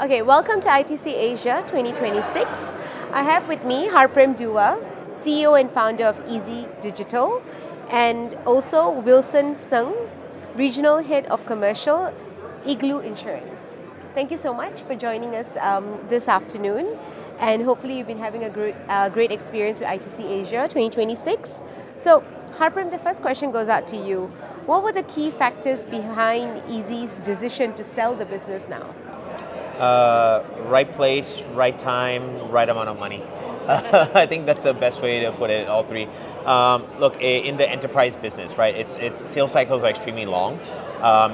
Okay, welcome to ITC Asia 2026. I have with me Harprem Doowa, CEO and founder of Eazy Digital, and also Wilson Sung, Regional Head of Commercial, Igloo Insurance. Thank you so much for joining us this afternoon, and hopefully you've been having a great experience with ITC Asia 2026. So, Harprem, the first question goes out to you. What were the key factors behind Eazy's decision to sell the business now? Right place, right time, right amount of money. I think that's the best way to put it, all three. Look, in the enterprise business, right, sales cycles are extremely long.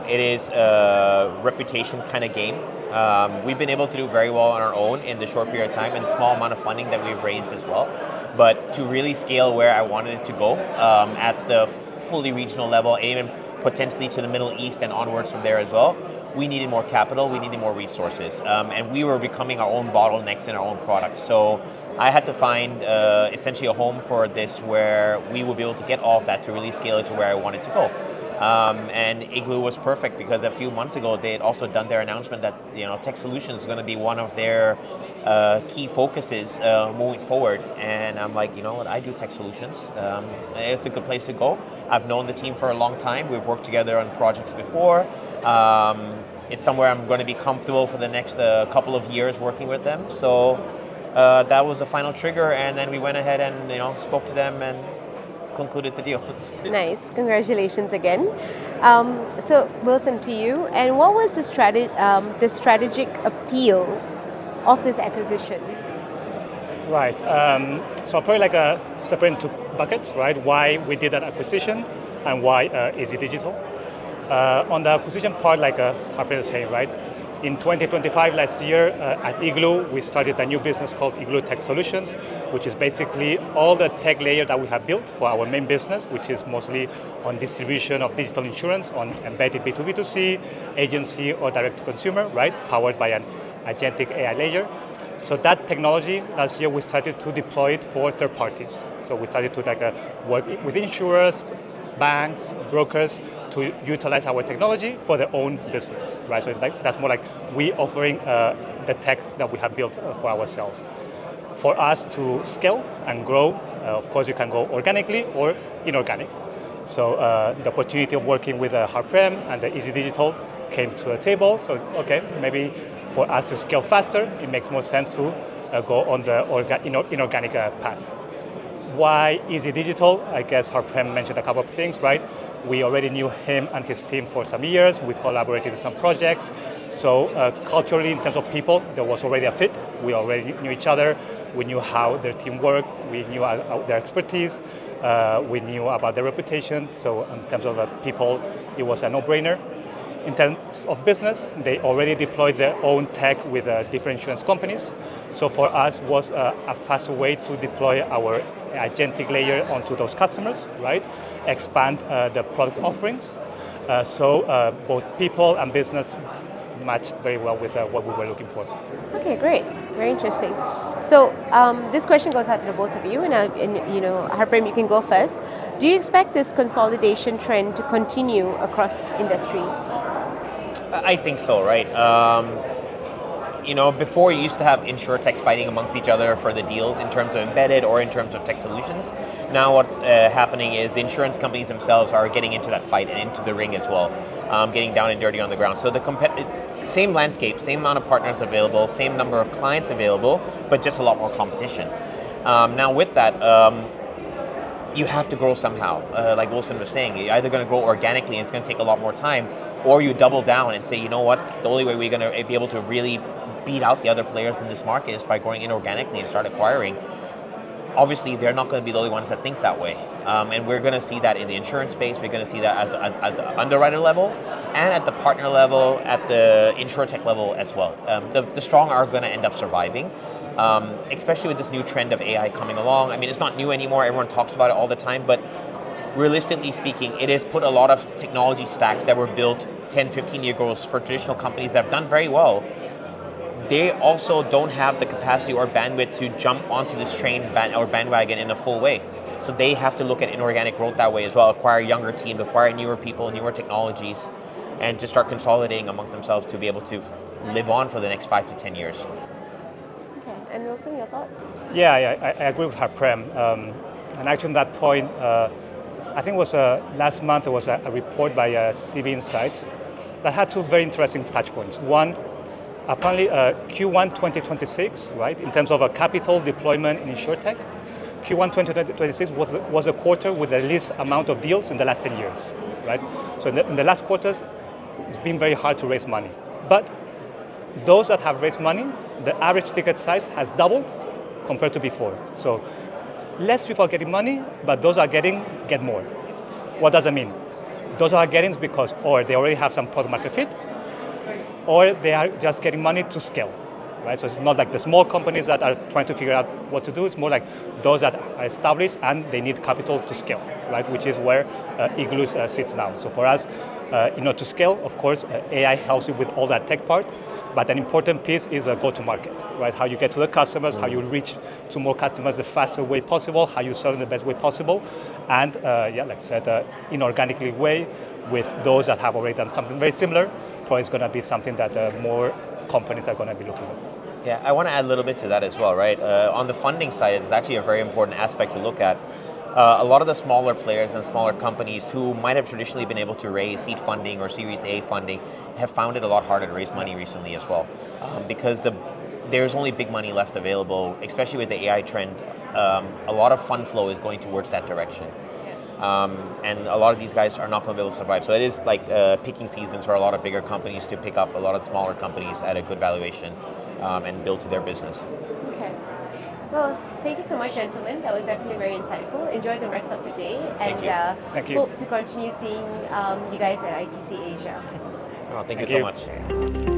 It is a reputation kind of game. We've been able to do very well on our own in the short period of time and small amount of funding that we've raised as well. But to really scale where I wanted it to go at the fully regional level, and even potentially to the Middle East and onwards from there as well, we needed more capital, we needed more resources, and we were becoming our own bottlenecks in our own products. So I had to find essentially a home for this where we would be able to get all of that to really scale it to where I wanted to go. And Igloo was perfect because a few months ago they had also done their announcement that tech solutions is going to be one of their key focuses moving forward. And I'm like, you know what, I do tech solutions. It's a good place to go. I've known the team for a long time. We've worked together on projects before. It's somewhere I'm going to be comfortable for the next couple of years working with them. So that was the final trigger, and then we went ahead and spoke to them and concluded the deal. Nice, congratulations again. So Wilson, to you, and what was the strategic appeal of this acquisition? Right. So I'll probably separate into buckets, right? Why we did that acquisition and why Eazy Digital. On the acquisition part, like Harprem was saying, right? In 2025, last year, at Igloo, we started a new business called Igloo Tech Solutions, which is basically all the tech layer that we have built for our main business, which is mostly on distribution of digital insurance, on embedded B2B2C, agency or direct-to-consumer, right? Powered by an agentic AI layer. So that technology, last year, we started to deploy it for third parties. So we started to work with insurers, banks, brokers, to utilize our technology for their own business, right? So that's more like we offering the tech that we have built for ourselves. For us to scale and grow, of course, you can go organically or inorganic. So the opportunity of working with Harprem and the Eazy Digital came to the table. So okay, maybe for us to scale faster, it makes more sense to go on the inorganic path. Why Eazy Digital? I guess Harprem mentioned a couple of things, right? We already knew him and his team for some years. We collaborated in some projects. So culturally, in terms of people, there was already a fit. We already knew each other. We knew how their team worked. We knew their expertise. We knew about their reputation. So in terms of people, it was a no-brainer. In terms of business, they already deployed their own tech with different insurance companies. So for us was a faster way to deploy our agentic layer onto those customers, right? Expand the product offerings. So both people and business matched very well with what we were looking for. Okay, great, very interesting. So this question goes out to the both of you, and Harprem, you can go first. Do you expect this consolidation trend to continue across industry? I think so, right? Before you used to have insurtechs fighting amongst each other for the deals in terms of embedded or in terms of tech solutions. Now what's happening is the insurance companies themselves are getting into that fight and into the ring as well, getting down and dirty on the ground. So the same landscape, same amount of partners available, same number of clients available, but just a lot more competition. Now with that, you have to grow somehow. Like Wilson was saying, you're either going to grow organically and it's going to take a lot more time, or you double down and say, you know what, the only way we're going to be able to really beat out the other players in this market is by growing inorganically and start acquiring. Obviously, they're not going to be the only ones that think that way. And we're going to see that in the insurance space. We're going to see that at the underwriter level and at the partner level, at the insurtech level as well. The strong are going to end up surviving. Especially with this new trend of AI coming along. I mean, it's not new anymore. Everyone talks about it all the time, but realistically speaking, it has put a lot of technology stacks that were built 10, 15 years ago for traditional companies that have done very well. They also don't have the capacity or bandwidth to jump onto this train or bandwagon in a full way. So they have to look at inorganic growth that way as well, acquire younger teams, acquire newer people, newer technologies, and just start consolidating amongst themselves to be able to live on for the next 5 to 10 years. Okay, and Wilson, your thoughts? Yeah, I agree with Harprem. And actually, on that point, I think it was last month there was a report by CB Insights that had two very interesting touch points. One, apparently Q1 2026, right, in terms of a capital deployment in InsurTech, Q1 2026 was a quarter with the least amount of deals in the last 10 years, right? So in the last quarters, it's been very hard to raise money. But those that have raised money, the average ticket size has doubled compared to before. So less people are getting money, but those are get more. What does that mean? Those are getting because or they already have some product market fit, or they are just getting money to scale, right? So it's not like the small companies that are trying to figure out what to do. It's more like those that are established and they need capital to scale, right? Which is where Igloo sits now. So for us, to scale, of course, AI helps you with all that tech part. But an important piece is a go-to-market, right? How you get to the customers, how you reach to more customers the fastest way possible, how you serve in the best way possible, and like I said, inorganically way with those that have already done something very similar. Probably is going to be something that more companies are going to be looking at. Yeah, I want to add a little bit to that as well, right? On the funding side, it's actually a very important aspect to look at. A lot of the smaller players and smaller companies who might have traditionally been able to raise seed funding or Series A funding have found it a lot harder to raise money recently as well, because there's only big money left available, especially with the AI trend. A lot of fund flow is going towards that direction. And a lot of these guys are not going to be able to survive. So it is like picking seasons for a lot of bigger companies to pick up a lot of smaller companies at a good valuation and build to their business. Okay. Well, thank you so much, gentlemen. That was definitely very insightful. Enjoy the rest of the day, and Thank you. hope to continue seeing you guys at ITC Asia. Oh, thank you so much.